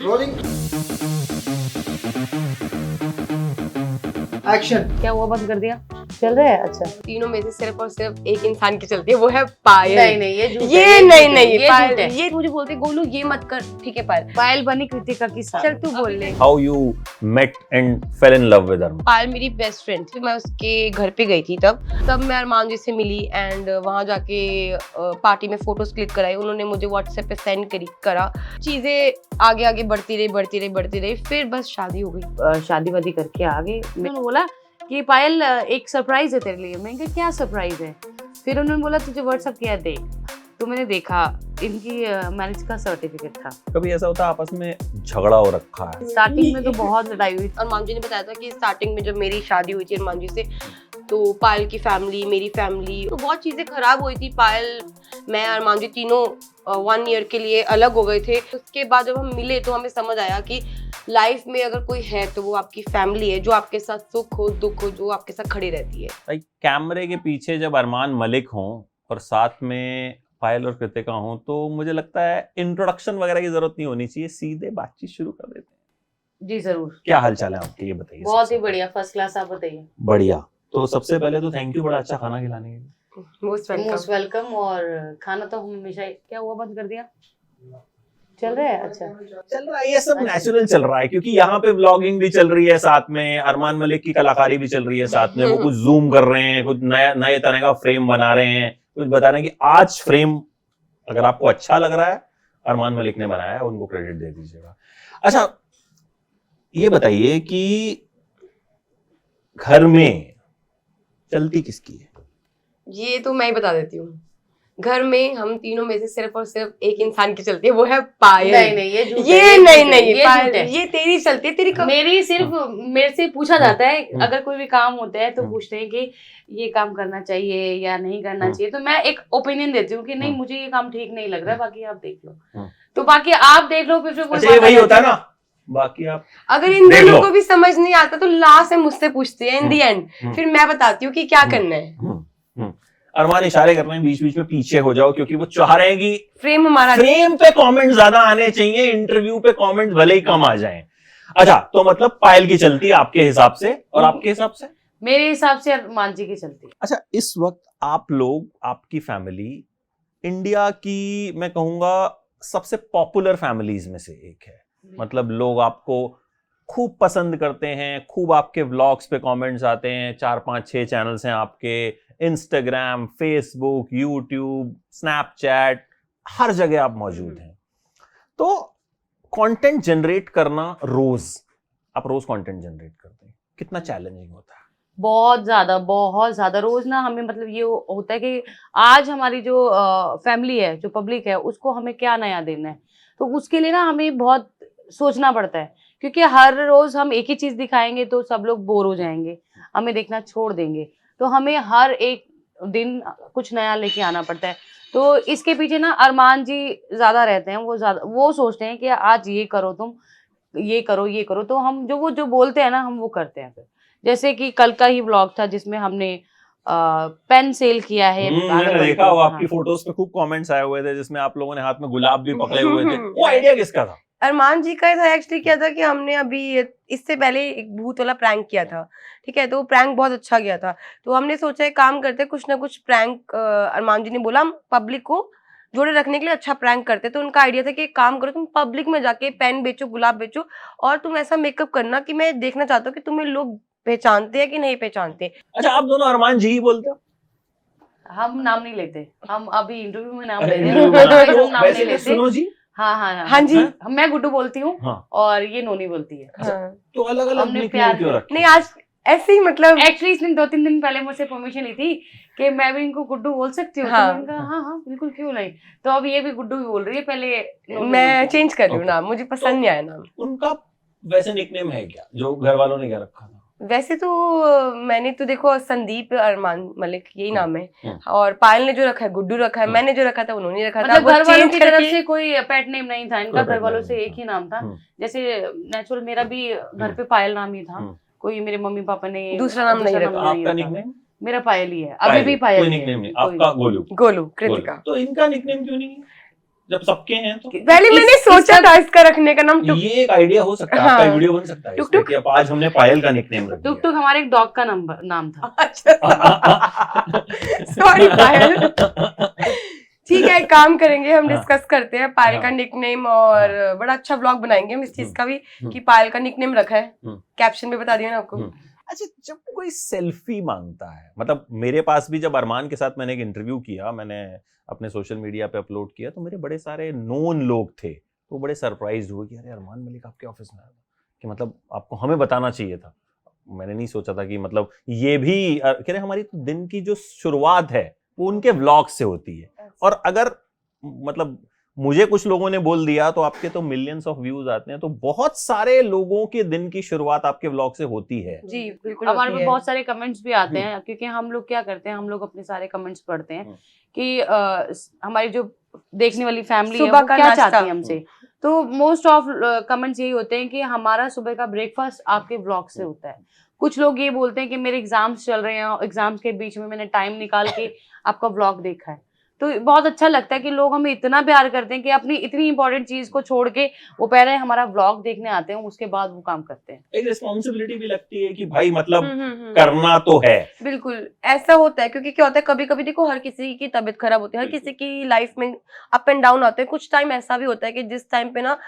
Rolling action. क्या हुआ, बंद कर दिया? चल रहा है? अच्छा। तीनों में से सिर्फ और सिर्फ एक इंसान की चलती है, वो है पायल। नहीं ये झूठ है, ये झूठ नहीं है, नहीं ये पायल, झूठ है। ये मुझे बोलते गोलू ये मत कर, ठीक है पायल। पायल बनी कृतिका की साथ। चल तू बोल ले। How you met and fell in love with Arman? पायल मेरी बेस्ट फ्रेंड थी, मैं उसके घर पे गई थी तब मैं अरमान जी से मिली एंड वहाँ जाके पार्टी में फोटोज क्लिक कराई, उन्होंने मुझे व्हाट्सएप पे सेंड करा। चीजें आगे आगे बढ़ती रही, फिर बस शादी हो गई। शादी वादी करके आ गए। मैंने बोला कि पायल एक सरप्राइज है तेरे लिए। मैंने कहा क्या सरप्राइज है? फिर उन्होंने बोला तुझे व्हाट्सएप किया देख। तो मैंने देखा, इनकी मैरिज का सर्टिफिकेट था। कभी ऐसा होता है आपस में झगड़ा हो रखा है? स्टार्टिंग में तो बहुत लड़ाई हुई। अरमान जी ने बताया था कि स्टार्टिंग में जब मेरी शादी हुई थी अरमान जी से, तो पायल की फैमिली, मेरी फैमिली, तो बहुत चीज़ें खराब हुई थी। पायल, मैं, अरमान जी तीनों 1 ईयर के लिए अलग हो गए थे। उसके बाद जब हम मिले तो हमें समझ आया कि लाइफ में अगर कोई है तो वो आपकी फैमिली है, जो आपके साथ सुख हो दुख हो, जो आपके साथ खड़ी रहती है। भाई कैमरे के पीछे जब अरमान मलिक हों और साथ में पायल और कृतिका हों, तो मुझे लगता है इंट्रोडक्शन वगैरह की जरूरत नहीं होनी चाहिए, सीधे बातचीत शुरू कर देते हैं। जी जरूर। क्या हाल चाल है आपके, ये बताइए। बहुत ही बढ़िया, फर्स्ट क्लास। आप बताइए। बढ़िया। तो सबसे पहले तो थैंक यू, बड़ा अच्छा खाना खिलाने के लिए। Most most welcome. और खाना तो हम हमेशा। क्या हुआ, बंद कर दिया? चल रहा है? अच्छा। चल रहा है, ये सब नेचुरल चल रहा है, क्योंकि यहाँ पे व्लॉगिंग भी चल रही है साथ में, अरमान मलिक की कलाकारी भी चल रही है साथ में। वो कुछ जूम कर रहे हैं, कुछ नए तरह का फ्रेम बना रहे हैं, कुछ बता रहे हैं कि आज फ्रेम अगर आपको अच्छा लग रहा है, अरमान मलिक ने बनाया है, उनको क्रेडिट दे दीजिएगा। अच्छा, ये बताइए कि घर में चलती किसकी है? ये तो मैं ही बता देती हूँ। घर में हम तीनों में से सिर्फ और सिर्फ एक इंसान की चलती है, वो है पायल। नहीं ये झूठ है, ये झूठ है, नहीं ये पायल, झूठ है। ये तेरी चलती है, तेरी मेरी सिर्फ मेरे से पूछा जाता है, अगर कोई भी काम होता है तो पूछते हैं कि ये काम करना चाहिए या नहीं करना चाहिए, तो मैं एक ओपिनियन देती हूँ कि नहीं मुझे ये काम ठीक नहीं लग रहा है, बाकी आप देख लो। तो बाकी आप देख लो, फिर कोई अच्छा, ये वही होता है ना, बाकी आप अगर इन दोनों को भी समझ नहीं आता तो लास्ट में मुझसे पूछती है इन दी एंड, फिर मैं बताती हूँ कि क्या करना है। अरमान इशारे कर रहे हैं बीच बीच में पीछे हो जाओ, क्योंकि वो चाह रहे हैं कि फ्रेम हमारा, फ्रेम पे कमेंट ज्यादा आने चाहिए, इंटरव्यू पे कमेंट भले ही कम आ जाएं। अच्छा, तो मतलब पायल की चलती है आपके हिसाब से, और आपके हिसाब से? मेरे हिसाब से अरमान जी की चलती है। अच्छा, इस वक्त आप लोग, आपकी फैमिली इंडिया की मैं कहूंगा सबसे पॉपुलर फैमिलीज में से एक है। मतलब लोग आपको खूब पसंद करते हैं, खूब आपके व्लॉग्स पे कमेंट्स आते हैं, 4 5 6 चैनल्स हैं आपके, इंस्टाग्राम, फेसबुक, यूट्यूब, स्नैपचैट, हर जगह आप मौजूद हैं। तो कंटेंट जनरेट करना, आप रोज कंटेंट जनरेट करते हैं, कितना चैलेंजिंग होता है? बहुत ज्यादा। रोज ना हमें मतलब ये होता है कि आज हमारी जो फैमिली है, जो पब्लिक है, उसको हमें क्या नया देना है। तो उसके लिए ना हमें बहुत सोचना पड़ता है, क्योंकि हर रोज हम एक ही चीज दिखाएंगे तो सब लोग बोर हो जाएंगे, हमें देखना छोड़ देंगे। तो हमें हर एक दिन कुछ नया लेके आना पड़ता है। तो इसके पीछे ना अरमान जी ज्यादा रहते हैं, वो सोचते हैं कि आज ये करो, तुम ये करो। तो हम जो बोलते हैं ना, हम वो करते हैं। फिर जैसे कि कल का ही व्लॉग था जिसमें हमने पेन सेल किया है। मैंने देखा, वो आपकी फोटोज पे खूब कमेंट्स आए हुए थे, जिसमें आप लोगों ने हाथ में गुलाब भी पकड़े हुए थे। वो आइडिया किसका था? अरमान जी का था एक्चुअली। क्या था कि हमने अभी इससे पहले एक भूत वाला प्रैंक किया था, ठीक है, तो वो प्रैंक बहुत अच्छा गया था। तो हमने सोचा एक काम करते, कुछ ना कुछ प्रैंक, अरमान जी ने बोला हम पब्लिक को जोड़े रखने के लिए अच्छा प्रैंक करते। तो उनका आइडिया था कि एक काम करो, तुम पब्लिक में जाके पेन बेचो, गुलाब बेचो, और तुम ऐसा मेकअप करना कि मैं देखना चाहता हूँ कि तुम्हें लोग पहचानते हैं कि नहीं पहचानते। अच्छा, आप दोनों अरमान जी ही बोलते हो? हम नाम नहीं लेते, हम अभी इंटरव्यू में नाम अरे, ले रहे इंटरव्यू हैं, में नाम- हम नाम नहीं वैसे लेते। सुनो जी। हाँ जी। मैं गुड्डू बोलती हूँ, हाँ। और ये नोनी बोलती है। हाँ। तो अलग अलग हमने निकनेम प्यार क्यों रखे? नहीं, आज ऐसे ही मतलब एक्चुअली इसने 2-3 दिन पहले मुझसे परमिशन ली थी कि मैं भी इनको गुड्डू बोल सकती हूँ। हाँ। तो मैंने कहा हाँ बिल्कुल, क्यों नहीं। तो अब ये भी गुड्डू ही बोल रही है, पहले नोनी मैं बोलती थी। चेंज कर रही हूँ Okay. नाम, मुझे पसंद नहीं आया नाम। उनका वैसे निकनेम है क्या जो घर वालों ने क्या रखा था? वैसे तो मैंने तो देखो संदीप अरमान मलिक यही नाम है, हम्म। और पायल ने जो रखा है गुड्डू रखा है, मैंने जो रखा था उन्होंने रखा था। मतलब वो घर वालों change की तरफ करके- से कोई पेट नेम नहीं था इनका, कोई घर pet वालों name से नहीं एक ही नाम था। हम्म। जैसे नेचुरल मेरा भी घर पे पायल नाम ही था, कोई मेरे मम्मी पापा ने दूसरा नाम नहीं रखा। आपका निकनेम? मेरा पायल ही है, अभी भी पायल कोई ही है। निकनेम नहीं, कोई आपका गोलू। गोलू कृतिका। तो इनका निकनेम क्यों नहीं है? जब सबके हैं तो पहले मैंने सोचा था इसका रखने का नाम ये एक आइडिया हो सकता है, आपका हाँ। वीडियो बन सकता है टुक इसपे टुक। कि अब आज हमने पायल का निकनेम रख टुक दिया। टुक हमारे एक डॉग का नाम था। सॉरी पायल। ठीक है, एक काम करेंगे, हम हाँ। डिस्कस करते हैं पायल का हाँ। निकनेम, और बड़ा अच्छा ब्लॉग बनाएंगे हम इस चीज का भी कि पायल का निकनेम रखा है। कैप्शन में बता दिया ना आपको। अच्छा, जब कोई सेल्फी मांगता है, मतलब मेरे पास भी जब अरमान के साथ मैंने एक इंटरव्यू किया, मैंने अपने सोशल मीडिया पे अपलोड किया, तो मेरे बड़े सारे नोन लोग थे, तो बड़े सरप्राइज हुए कि अरे अरमान मलिक आपके ऑफिस में आया, कि मतलब आपको हमें बताना चाहिए था। मैंने नहीं सोचा था कि मतलब ये भी कह रहे हमारी तो दिन की जो शुरुआत है वो उनके व्लॉग से होती है, और अगर मतलब मुझे कुछ लोगों ने बोल दिया तो आपके तो मिलियंस ऑफ व्यूज आते हैं, तो बहुत सारे लोगों के दिन की शुरुआत आपके व्लॉग से होती है। जी बिल्कुल हमारे होती पे है। बहुत सारे कमेंट्स भी आते हैं, क्योंकि हम लोग क्या करते हैं, हम लोग अपने सारे कमेंट्स पढ़ते हैं कि हमारी जो देखने वाली फैमिली है सुबह वो का क्या नाश्ता। चाहती है हमसे। तो मोस्ट ऑफ कमेंट्स यही होते हैं कि हमारा सुबह का ब्रेकफास्ट आपके ब्लॉग से होता है। कुछ लोग ये बोलते हैं कि मेरे एग्जाम्स चल रहे हैं, एग्जाम्स के बीच में मैंने टाइम निकाल के आपका ब्लॉग देखा है। तो बहुत अच्छा लगता है कि लोग हमें इतना प्यार करते हैं कि अपनी इतनी इंपॉर्टेंट चीज को छोड़ के वो पहले हमारा ब्लॉग देखने आते हैं, उसके बाद वो काम करते हैं। एक रिस्पॉन्सिबिलिटी भी लगती है कि भाई मतलब हम्म। करना तो है। बिल्कुल ऐसा होता है, क्योंकि क्या होता है कभी कभी देखो हर किसी की तबीयत खराब होती है, हर किसी की लाइफ में अप एंड डाउन आते हैं। कुछ टाइम ऐसा भी होता है कि जिस टाइम पे ना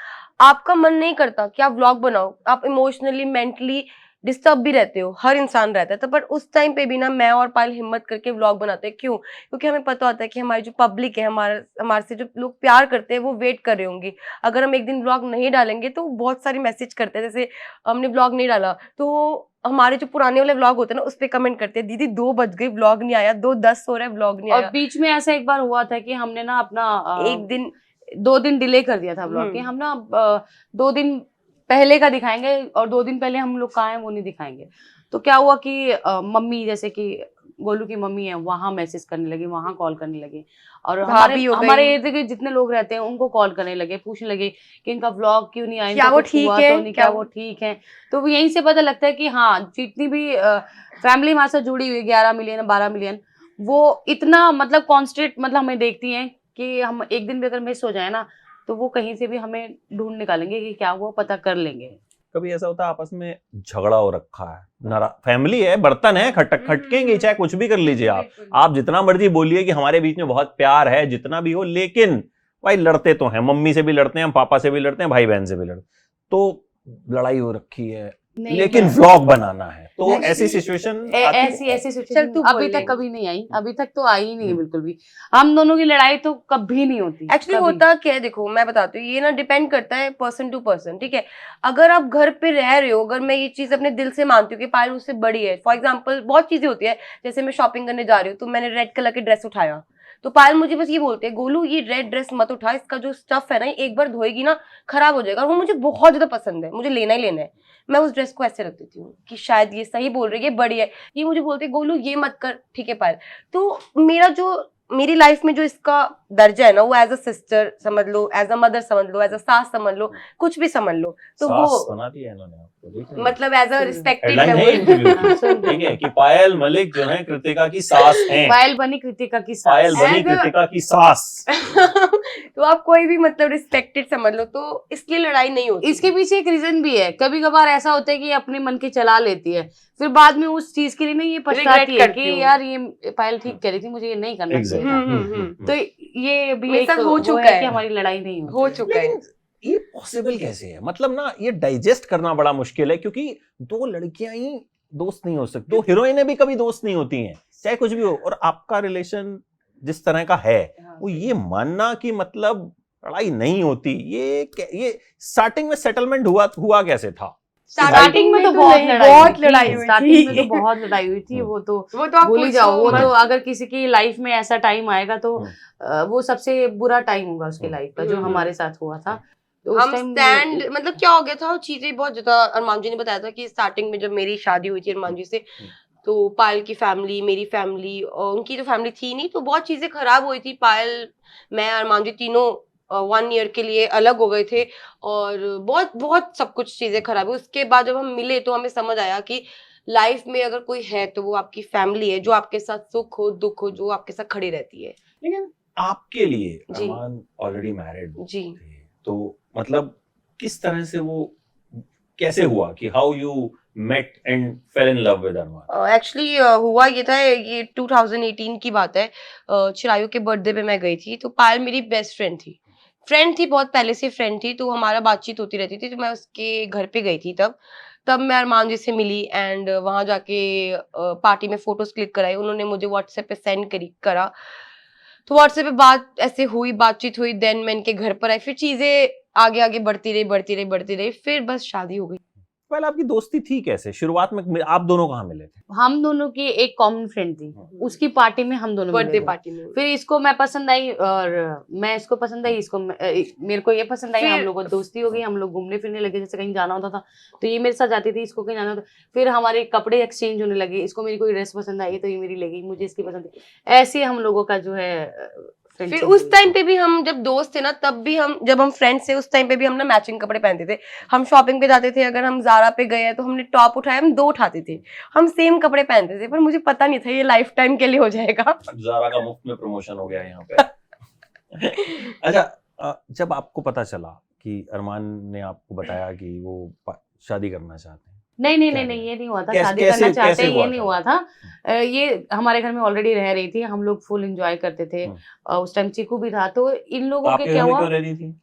आपका मन नहीं करता कि आप व्लॉग बनाओ, आप इमोशनली मेंटली डिस्टर्ब भी रहते हो, हर इंसान रहता है, तो पर उस टाइम पे भी ना मैं और पायल हिम्मत करके व्लॉग बनाते हैं। क्यों? क्योंकि हमें पता होता है कि हमारी जो पब्लिक है, हमारे से जो लोग प्यार करते हैं वो वेट कर रहे होंगे। अगर हम एक दिन व्लॉग नहीं डालेंगे तो बहुत सारी मैसेज करते हैं, जैसे हमने व्लॉग नहीं डाला तो हमारे जो पुराने वाले व्लॉग होते हैं ना उस पे कमेंट करते हैं, दीदी 2 बज गए व्लॉग नहीं आया, 2:10 हो रहा है व्लॉग नहीं और आया। बीच में ऐसा एक बार हुआ था कि हमने ना अपना एक दिन 2 दिन डिले कर दिया था ब्लॉग, कि हम ना 2 दिन पहले का दिखाएंगे और 2 दिन पहले हम लोग कहाँ हैं वो नहीं दिखाएंगे। तो क्या हुआ कि मम्मी, जैसे कि गोलू की मम्मी है, वहां मैसेज करने लगी, वहां कॉल करने लगी, और भाभी हो हमारे गई। इर्द गिर्द जितने लोग रहते हैं उनको कॉल करने लगे, पूछने लगे कि इनका व्लॉग क्यों नहीं आया, क्या इनका वो कुछ ठीक हुआ है? तो नहीं, क्या वो ठीक है। तो यहीं से पता लगता है कि हाँ, जितनी भी फैमिली हमारे साथ जुड़ी हुई 11 मिलियन 12 मिलियन, वो इतना मतलब कॉन्स्टेंट मतलब हमें देखती हैं कि हम एक दिन भी अगर मिस हो जाए ना तो वो कहीं से भी हमें ढूंढ निकालेंगे कि क्या वो पता कर लेंगे। कभी ऐसा होता है आपस में झगड़ा हो रखा है, नारा फैमिली है, बर्तन है, खटकेंगे, चाहे कुछ भी कर लीजिए आप जितना मर्जी बोलिए कि हमारे बीच में बहुत प्यार है, जितना भी हो, लेकिन भाई लड़ते तो हैं, मम्मी से भी लड़ते हैं, हम पापा से भी लड़ते हैं, भाई बहन से भी लड़ते, तो लड़ाई हो रखी है, लेकिन व्लॉग बनाना है, तो ऐसी सिचुएशन ऐसी चल सिचुएशन तू अभी बोल तक ले। कभी नहीं आई, अभी तक तो आई ही नहीं है बिल्कुल भी। हम दोनों की लड़ाई तो कभी नहीं होती एक्चुअली कभी। होता क्या है, देखो मैं बताती हूँ, ये ना डिपेंड करता है पर्सन टू पर्सन। ठीक है, अगर आप घर पे रह रहे हो, अगर मैं ये चीज अपने दिल से मानती हूँ कि पायल उससे बड़ी है, फॉर एग्जाम्पल बहुत चीजें होती है, जैसे मैं शॉपिंग करने जा रही हूँ तो मैंने रेड कलर की ड्रेस उठाया, तो पायल मुझे बस ये बोलते हैं, गोलू ये रेड ड्रेस मत उठा, इसका जो स्टफ है ना एक बार धोएगी ना खराब हो जाएगा, और वो मुझे बहुत ज्यादा पसंद है, मुझे लेना ही लेना है। मैं उस ड्रेस को ऐसे रख देती हूँ कि शायद ये सही बोल रही है, बड़ी है। ये मुझे बोलते हैं गोलू ये मत कर, ठीक है पायल। तो मेरी लाइफ में जो इसका दर्जा है ना, वो एज अ सिस्टर समझ लो, एज अ मदर समझ लो, एज अ सास समझ लो, कुछ भी समझ लो, तो सास वो बना दिया इन्होंने आपको, देख रहे हैं? मतलब एज अ रिस्पेक्टेड हेडलाइन है इंटरव्यू की, सुन। ठीक है, कि पायल मलिक जो है कृतिका की सास हैं, पायल बनी कृतिका की पायल सास। बनी As a- कृतिका की सास। तो आप कोई भी मतलब रिस्पेक्टेड समझ लो, तो इसलिए लड़ाई नहीं होती। इसके पीछे एक रीजन भी है, कभी कभार ऐसा होता है कि अपने मन की चला लेती है, फिर बाद में उस चीज के लिए ना ये पछताती है करती कि हूँ। यार ये पायल ठीक कह रही थी, मुझे ये नहीं करना चाहिए था। तो ये भी मेरे एक साथ हो वो चुका है है। कि हमारी लड़ाई नहीं हो होती। चुका है। लेकिन ये पॉसिबल कैसे है, मतलब ना ये डाइजेस्ट करना बड़ा मुश्किल है, क्योंकि 2 लड़कियां ही दोस्त नहीं हो सकती, 2 हीरोइनें भी कभी दोस्त नहीं होती हैं, चाहे कुछ भी हो, और आपका रिलेशन जिस तरह का है, वो ये मानना कि मतलब लड़ाई नहीं होती, ये स्टार्टिंग में सेटलमेंट हुआ कैसे था? स्टार्टिंग में तो बहुत लड़ाई हुई स्टार्टिंग में थी। तो बहुत लड़ाई हुई थी, वो तो आप भूल ही जाओ। वो पूछो तो मत। अगर किसी की लाइफ में ऐसा टाइम आएगा तो वो सबसे बुरा टाइम होगा उसकी लाइफ का, जो हमारे साथ हुआ था। तो उस हम टाइम स्टैंड मतलब क्या हो गया था, चीजें बहुत ज्यादा। अरमान जी ने बताया था कि स्टार्टिंग में जब मेरी शादी हुई थी अरमान जी से, तो पायल की फैमिली, मेरी फैमिली और उनकी तो फैमिली थी नहीं, तो बहुत चीजें खराब हुई थी। पायल, मैं, अरमान जी तीनों 1 ईयर के लिए अलग हो गए थे, और बहुत बहुत सब कुछ चीजें खराब हुई। उसके बाद जब हम मिले तो हमें समझ आया कि लाइफ में अगर कोई है तो वो आपकी फैमिली है, जो आपके साथ सुख हो दुख हो, जो आपके साथ खड़ी रहती है। लेकिन आपके लिए जी। अरमान ऑलरेडी मैरिड जी। थे, तो मतलब किस तरह से वो कैसे हुआ कि how you met and fell in love with Arman? Actually हुआ ये था, ये 2018 की बात है। चिरायु के बर्थडे पे मैं गई थी, तो पायल मेरी बेस्ट फ्रेंड थी, बहुत पहले से फ्रेंड थी, तो हमारा बातचीत होती रहती थी। तो मैं उसके घर पे गई थी तब मैं अरमान जी से मिली एंड वहां जाके पार्टी में फोटोज क्लिक कराई, उन्होंने मुझे व्हाट्सएप पे सेंड करा। तो व्हाट्सएप पे बातचीत हुई, देन मैं इनके घर पर आई, फिर चीजें आगे आगे बढ़ती रही, फिर बस शादी हो गई। पहले आपकी दोस्ती थी कैसे? शुरुआत में आप दोनों कहाँ मिले थे? हम दोनों की एक कॉमन फ्रेंड थी, उसकी पार्टी में हम दोनों मिले बर्थडे थे। पार्टी में। फिर इसको मैं पसंद आई और मैं इसको पसंद आई, मेरे को ये पसंद आई, हम फिर- लोगों को दोस्ती हो गई, हम लोग घूमने फिरने लगे, जैसे कहीं जाना होता था तो ये मेरे साथ जाती थी, इसको कहीं जाना होता। फिर हमारे कपड़े एक्सचेंज होने लगे, इसको मेरी कोई ड्रेस पसंद आई तो ये मेरी ले गई, मुझे इसकी पसंद थी। ऐसे हम लोगों का जो है फिर फ्रेंडशिप उस हुई। टाइम पे भी हम जब दोस्त थे ना, तब भी जब हम फ्रेंड्स थे, उस टाइम पे भी हम ना मैचिंग कपड़े पहनते थे। हम शॉपिंग पे जाते थे, अगर हम ज़ारा पे गए हैं तो हमने टॉप उठाया, हम 2 उठाते थे, हम सेम कपड़े पहनते थे। पर मुझे पता नहीं था ये लाइफ टाइम के लिए हो जाएगा। ज़ारा का मुफ्त में प्रमोशन हो गया यहाँ पे। अच्छा, जब आपको पता चला कि अरमान ने आपको बताया कि वो शादी करना चाहते हैं, नहीं, क्या ये नहीं हुआ था, कैसे- शादी करना कैसे- चाहते कैसे हैं, ये हुआ नहीं था? हुआ था। ये हमारे घर में ऑलरेडी रह रही थी, हम लोग फुल एंजॉय करते थे। उस टाइम चीकू भी था, तो इन लोगों के आपके क्या घर में हुआ, क्यों रह रही थी?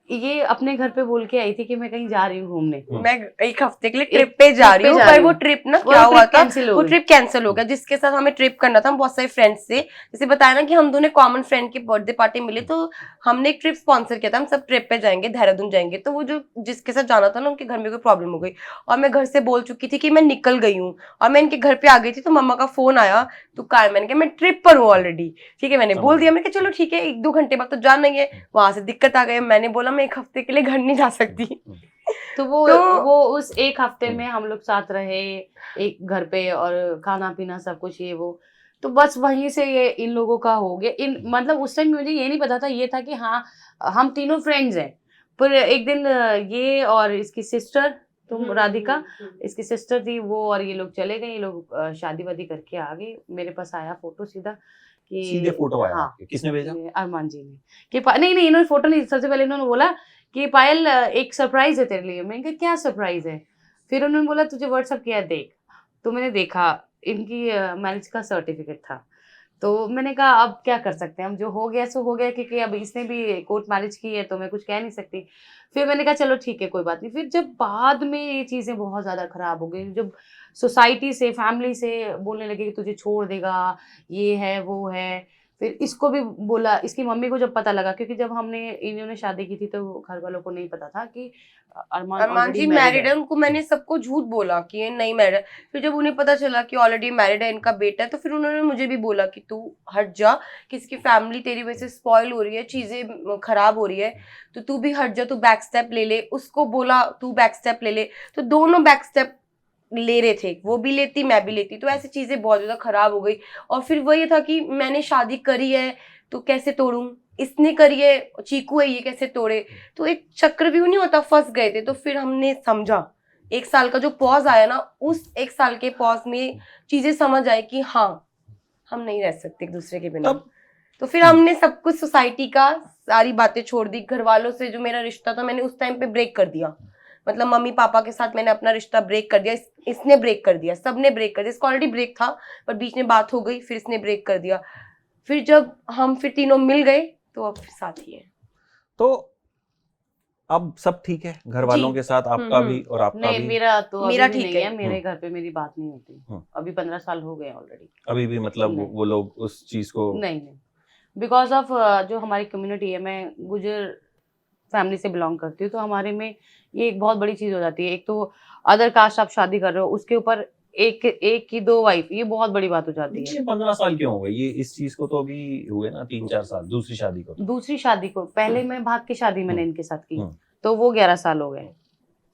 ये अपने घर पे बोल के आई थी कि मैं कहीं जा रही हूँ घूमने। मैं 1 हफ्ते के लिए एक ट्रिप पे जा रही हूँ, पर वो ट्रिप ना वो क्या हुआ ट्रिप था, कैंसिल हो वो गई। ट्रिप कैंसिल हो गया, जिसके साथ हमें ट्रिप करना था। हम बहुत सारे फ्रेंड्स से, जैसे बताया ना कि हम दोनों कॉमन फ्रेंड की बर्थडे पार्टी मिली, तो हमने एक ट्रिप स्पॉन्सर किया था, हम सब ट्रिप पे जाएंगे, देहरादून जाएंगे। तो वो जो जिसके साथ जाना था ना, उनके घर में कोई प्रॉब्लम हो गई और मैं घर से बोल चुकी थी कि मैं निकल गई हूँ, और मैं इनके घर पे आ गई थी। तो मम्मा का फोन आया, तो कार मैंने कहा मैं ट्रिप पर हूँ ऑलरेडी, ठीक है, मैंने बोल दिया। मैंने कहा चलो ठीक है, 1-2 घंटे बाद तो जाना ही है। वहां से दिक्कत आ गई, मैंने बोला मैं 1 हफ्ते के लिए घर नहीं जा सकती। तो वो उस 1 हफ्ते में हम लोग साथ रहे एक घर पे, और खाना पीना सब कुछ ये वो, तो बस वहीं से ये इन लोगों का हो गया। इन मतलब उस टाइम मुझे ये नहीं पता था, ये था कि हाँ हम तीनों फ्रेंड्स हैं। पर एक दिन ये और इसकी सिस्टर, तुम राधिका, इसकी सिस्टर थी वो, और ये लोग चले गए, ये लोग शादी वादी करके आ गए। मेरे पास आया फोटो सीधा कि सीधे फोटो आया हाँ, आपके? किसने भेजा? ये अरमान जी ने कि नहीं इन्होंने फोटो नहीं, सबसे पहले इन्होंने बोला कि पायल एक सरप्राइज है तेरे लिए। मैंने कहा क्या सरप्राइज है? फिर उन्होंने बोला तुझे व्हाट्सएप किया देख। तो मैंने देखा, इनकी मैरिज का सर्टिफिकेट था। तो मैंने कहा अब क्या कर सकते हैं हम, जो हो गया सो हो गया, क्योंकि अब इसने भी कोर्ट मैरिज की है तो मैं कुछ कह नहीं सकती। फिर मैंने कहा चलो ठीक है कोई बात नहीं। फिर जब बाद में ये चीजें बहुत ज्यादा खराब हो गई, जब सोसाइटी से फैमिली से बोलने लगे कि तुझे छोड़ देगा, ये है वो है। फिर इसको भी बोला, इसकी मम्मी को जब पता लगा, क्योंकि जब इन्होंने शादी की थी तो घर वालों को नहीं पता था कि अरमान अरमान जी ऑलरेडी मैरिड मैरिड है, है। उनको मैंने सबको झूठ बोला कि ये नहीं मैरिड है। फिर जब उन्हें पता चला कि ऑलरेडी मैरिड है, इनका बेटा है, तो फिर उन्होंने मुझे भी बोला कि तू हट जा, कि इसकी फैमिली तेरी वजह से स्पॉइल हो रही है, चीजें खराब हो रही है, तो तू भी हट जा, तू बैक स्टेप ले ले। उसको बोला तू बैक स्टेप ले ले, तो दोनों बैक स्टेप ले रहे थे, वो भी लेती मैं भी लेती, तो ऐसी चीजें बहुत ज्यादा खराब हो गई। और फिर वही था कि मैंने शादी करी है तो कैसे तोड़ूं, इसने करी है, चीकू है, ये कैसे तोड़े। तो एक चक्रव्यूह नहीं होता, फंस गए थे। तो फिर हमने समझा, 1 साल का जो पॉज आया ना, उस 1 साल के पॉज में चीजें समझ आई कि हाँ हम नहीं रह सकते एक दूसरे के बिना। तो फिर हमने सब कुछ, सोसाइटी का सारी बातें छोड़ दी। घर वालों से जो मेरा रिश्ता था, मैंने उस टाइम पे ब्रेक कर दिया। मतलब मम्मी पापा के साथ मैंने अपना रिश्ता ब्रेक कर दिया, इसने ब्रेक कर दिया, सबने ब्रेक कर दिया। इसको ऑलरेडी ब्रेक था, पर बीच में बात हो गई, फिर इसने ब्रेक कर दिया। फिर जब हम फिर तीनों मिल गए तो अब साथ ही है। तो अब सब ठीक है घर वालों के साथ, आपका भी और आपका नहीं, भी? मेरा तो मेरा अभी भी ठीक नहीं है। है, मेरे घर पे मेरी बात नहीं होती। अभी 15 साल हो गए ऑलरेडी। अभी भी मतलब नहीं। वो लोग उस चीज को नहीं, बिकॉज ऑफ जो हमारी कम्युनिटी है, मैं गुजर फैमिली से बिलोंग करती हूँ, तो हमारे में ये एक बहुत बड़ी चीज हो जाती है। एक तो अदर कास्ट आप शादी कर रहे हो, उसके ऊपर एक की 2 वाइफ, ये बहुत बड़ी बात हो जाती है। पीछे 15 साल क्यों हो गए ये इस चीज को? तो अभी हुए ना 3-4 साल दूसरी शादी को। दूसरी शादी को, पहले मैं भाग की शादी मैंने इनके साथ की, हम्म। तो वो 11 साल हो गए।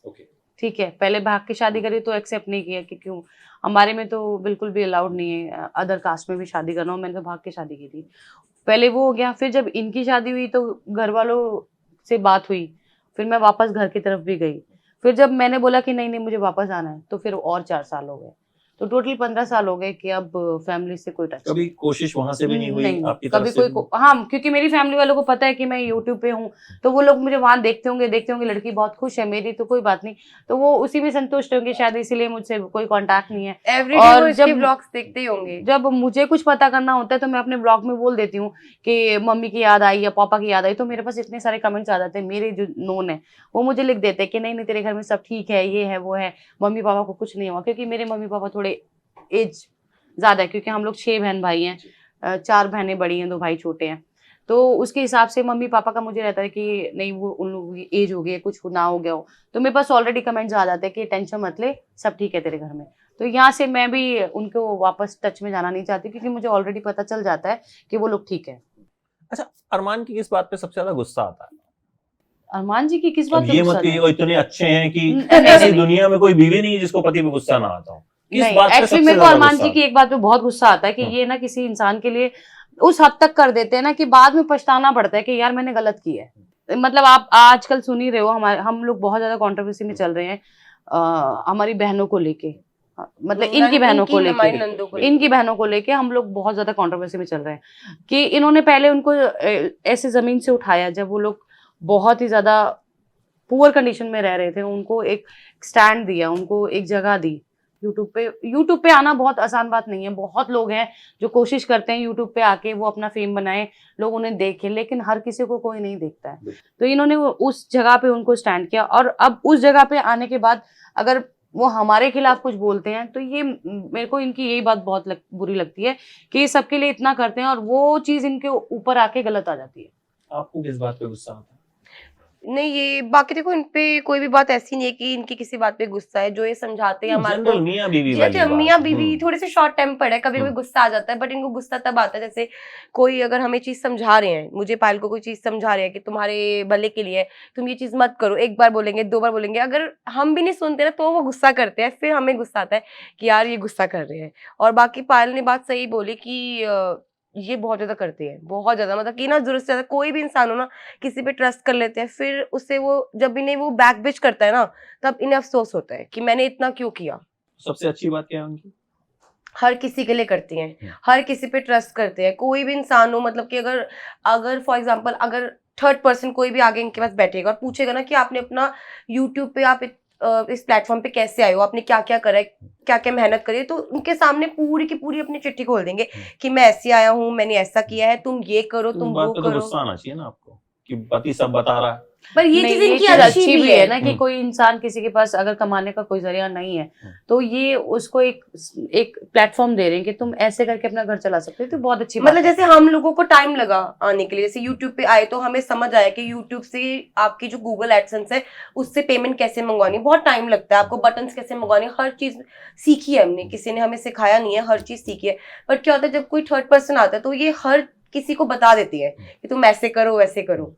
ओके, ठीक है, पहले भाग की शादी करी तो एक्सेप्ट नहीं किया कि क्यों, हमारे में तो बिल्कुल भी अलाउड नहीं है अदर कास्ट में भी शादी करना हो। मैंने तो भाग की शादी की थी, पहले वो हो गया। फिर जब इनकी शादी हुई तो घर वालों से बात हुई, फिर मैं वापस घर की तरफ भी गई। फिर जब मैंने बोला कि नहीं मुझे वापस आना है, तो फिर और 4 साल हो गए। तो टोटली 15 साल हो गए कि अब फैमिली से कोई टच कभी कोशिश वहां से भी नहीं हुई आपकी कभी तरफ से? हाँ, क्योंकि मेरी फैमिली वालों को पता है कि मैं यूट्यूब पे हूँ, तो वो लोग मुझे वहां देखते होंगे लड़की बहुत खुश है मेरी, तो कोई बात नहीं, तो वो उसी में संतुष्ट होंगे, शायद इसीलिए मुझसे कोई कांटेक्ट नहीं है। एवरीडे और वो इसके जब- ब्लॉग्स देखते ही होंगे। जब मुझे कुछ पता करना होता है तो मैं अपने ब्लॉग में बोल देती हूँ कि मम्मी की याद आई या पापा की याद आई, तो मेरे पास इतने सारे कमेंट्स आ जाते हैं, मेरे जो नोन है वो मुझे लिख देते हैं कि नहीं तेरे घर में सब ठीक है, ये है वो है, मम्मी पापा को कुछ नहीं हुआ, क्योंकि मेरे मम्मी पापा थोड़े एज ज्यादा है, क्योंकि हम लोग 6 बहन भाई हैं, 4 बहनें बड़ी हैं, 2 भाई छोटे हैं, तो उसके हिसाब से मम्मी पापा का मुझे रहता है कि नहीं वो उन लोगों की एज हो गई है, कुछ ना हो गया हो, तो मेरे पास ऑलरेडी कमेंट्स आ जाते हैं कि टेंशन मत ले, सब ठीक है तेरे घर में। तो यहाँ से मैं भी उनको वापस टच में जाना नहीं चाहती, क्योंकि मुझे ऑलरेडी पता चल जाता है कि वो लोग ठीक है। अच्छा, अरमान की किस बात पे सबसे ज्यादा गुस्सा आता है? अरमान जी की किस अब बात पे ये गुस्सा मत कि है? वो इतने अच्छे हैं कि नहीं, ऐसी नहीं, दुनिया में कोई बीवी नहीं है जिसको पति पे गुस्सा ना आता हो। किस नहीं, बात पे एक्चुअली सबसे मेरे को ज्यादा अरमान गुस्सा जी की एक बात पे बहुत गुस्सा आता है कि हाँ। ये ना किसी इंसान के लिए उस हद तक कर देते हैं ना कि बाद में पछताना पड़ता है कि यार मैंने गलत किया है। मतलब आप आजकल सुन ही रहे हो, हम लोग बहुत ज्यादा कंट्रोवर्सी में चल रहे हैं हमारी बहनों को लेके, मतलब इनकी बहनों को हमारी लेके, नंदों को इनकी बहनों को लेके हम लोग बहुत ज्यादा कंट्रोवर्सी में चल रहे हैं कि इन्होंने पहले उनको ऐसे जमीन से उठाया जब वो लोग बहुत ही ज्यादा पुअर कंडीशन में रह रहे थे, उनको एक स्टैंड दिया, उनको एक जगह दी। यूट्यूब पे आना बहुत आसान बात नहीं है, बहुत लोग हैं जो कोशिश करते हैं यूट्यूब पे आके वो अपना फेम बनाए, लोग उन्हें देखें, लेकिन हर किसी को कोई नहीं देखता है। तो इन्होंने उस जगह पे उनको स्टैंड किया, और अब उस जगह पे आने के बाद अगर वो हमारे खिलाफ कुछ बोलते हैं तो ये मेरे को इनकी यही बात बहुत बुरी लगती है कि ये सबके लिए इतना करते हैं और वो चीज इनके ऊपर आके गलत आ जाती है। आपको किस बात पे गुस्सा आता है? नहीं, ये बाकी देखो इन पे कोई भी बात ऐसी नहीं है कि इनकी किसी बात पे गुस्सा है, जो ये समझाते हैं हमारे को। जनरल मियां बीवी जी, वाली अच्छा, बात। मियाँ बीवी थोड़े से शॉर्ट टेम्पर्ड है, कभी कभी हम्म। गुस्सा आ जाता है, बट इनको गुस्सा तब आता है जैसे कोई अगर हमें चीज समझा रहे हैं, मुझे पायल को कोई चीज समझा रहे हैं कि तुम्हारे भले के लिए है, तुम ये चीज मत करो, एक बार बोलेंगे, 2 बार बोलेंगे, अगर हम भी नहीं सुनते ना तो वो गुस्सा करते हैं, फिर हमें गुस्सा आता है कि यार ये गुस्सा कर रहे हैं। और बाकी पायल ने बात सही बोली कि ये बहुत ज्यादा करते हैं, बहुत ज्यादा, मतलब कि ना जरूरत से ज्यादा कोई भी इंसान हो ना, किसी पे ट्रस्ट कर लेते हैं, फिर उससे वो जब इन्हें वो बैक बिच करता है ना, तब इन्हें अफसोस होता है कि मैंने इतना क्यों किया। सबसे अच्छी बात क्या है उनकी? हर किसी के लिए करती हैं, हर किसी पे ट्रस्ट करते हैं, कोई भी इंसान हो, मतलब कि अगर अगर फॉर एग्जांपल अगर थर्ड पर्सन कोई भी आगे इनके पास बैठेगा और पूछेगा ना कि आपने अपना यूट्यूब पे आप इस प्लेटफॉर्म पे कैसे आए हो, आपने क्या क्या करा है, क्या क्या मेहनत करी है, तो उनके सामने पूरी की पूरी अपनी चिट्ठी खोल देंगे कि मैं ऐसे आया हूँ, मैंने ऐसा किया है, तुम ये करो, तो तुम उस बात वो पे तो करो। गुस्सा आना चाहिए ना आपको कि पति सब बता रहा है। पर ये नहीं, चीज ये इनकी चीज अच्छी भी है ना कि कोई इंसान किसी के पास अगर कमाने का कोई जरिया नहीं है तो ये उसको एक प्लेटफॉर्म दे रहे हैं कि तुम ऐसे करके अपना घर चला सकते हो, तो बहुत अच्छी बात मतलब है। जैसे हम लोगों को टाइम लगा आने के लिए, जैसे यूट्यूब पे आए तो हमें समझ आया कि यूट्यूब से आपकी जो गूगल एडसेंस है उससे पेमेंट कैसे मंगवानी, बहुत टाइम लगता है, आपको बटन्स कैसे मंगवानी, हर चीज सीखी है हमने, किसी ने हमें सिखाया नहीं है, हर चीज सीखी है। बट क्या होता है जब कोई थर्ड पर्सन आता है तो ये हर किसी को बता देती है कि तुम ऐसे करो वैसे करो।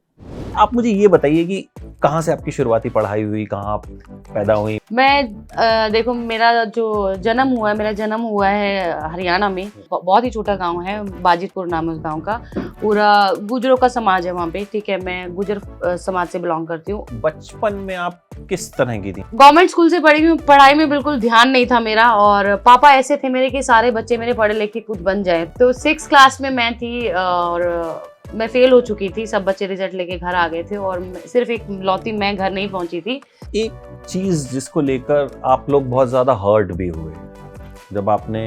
आप मुझे ये बताइए कि कहाँ से आपकी शुरुआती पढ़ाई हुई, कहाँ आप पैदा हुई? मैं देखो मेरा जो जन्म हुआ है हरियाणा में, बहुत ही छोटा गांव है, बाजितपुर नाम है उस गांव का, पूरा गुजरों का समाज है वहाँ पे, ठीक है, मैं गुजर समाज से बिलोंग करती हूँ। बचपन में आप किस तरह की थी? गवर्नमेंट स्कूल से पढ़ी हुई, पढ़ाई में बिल्कुल ध्यान नहीं था मेरा, और पापा ऐसे थे मेरे कि सारे बच्चे मेरे पढ़े लिखे कुछ बन जाए। तो 6th क्लास में मैं थी और मैं फेल हो चुकी थी, सब बच्चे रिजल्ट लेके घर आ गए थे और सिर्फ एक लौती मैं घर नहीं पहुंची थी। एक चीज जिसको लेकर आप लोग बहुत ज्यादा हर्ट भी हुए जब आपने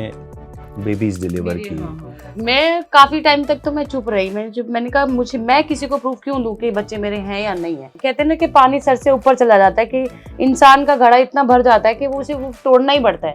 बेबीज डिलीवर की। मैं काफी टाइम तक तो मैं चुप रही, मैंने कहा मैं किसी को प्रूफ क्यों दूं कि बच्चे मेरे हैं या नहीं है। कहते हैं ना कि पानी सर से ऊपर चला जाता है, कि इंसान का घड़ा इतना भर जाता है कि वो उसे तोड़ना ही पड़ता है,